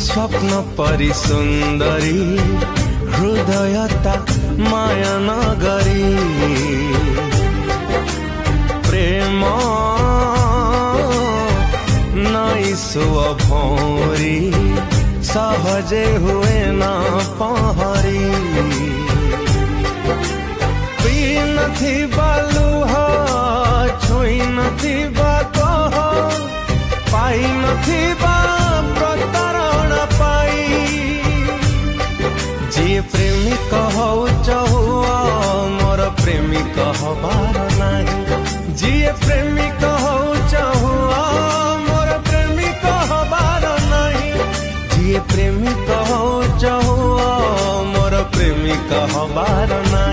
स्वप्न परि सुंदरी हृदयता माया नगरी प्रेम नई सुअ भौरी सहजे हुए ना पहरी पी नथी बालुह छुई नथी कह पाई नथी प्रतारण पाई जी प्रेमिक हौ चहुआ मोर प्रेमिक हबार नाही जी प्रेमिक हौ चहुआ मोर प्रेमिक हबार नाही जी प्रेमिक हौ चहुआ मोर प्रेमिक हबार नाही।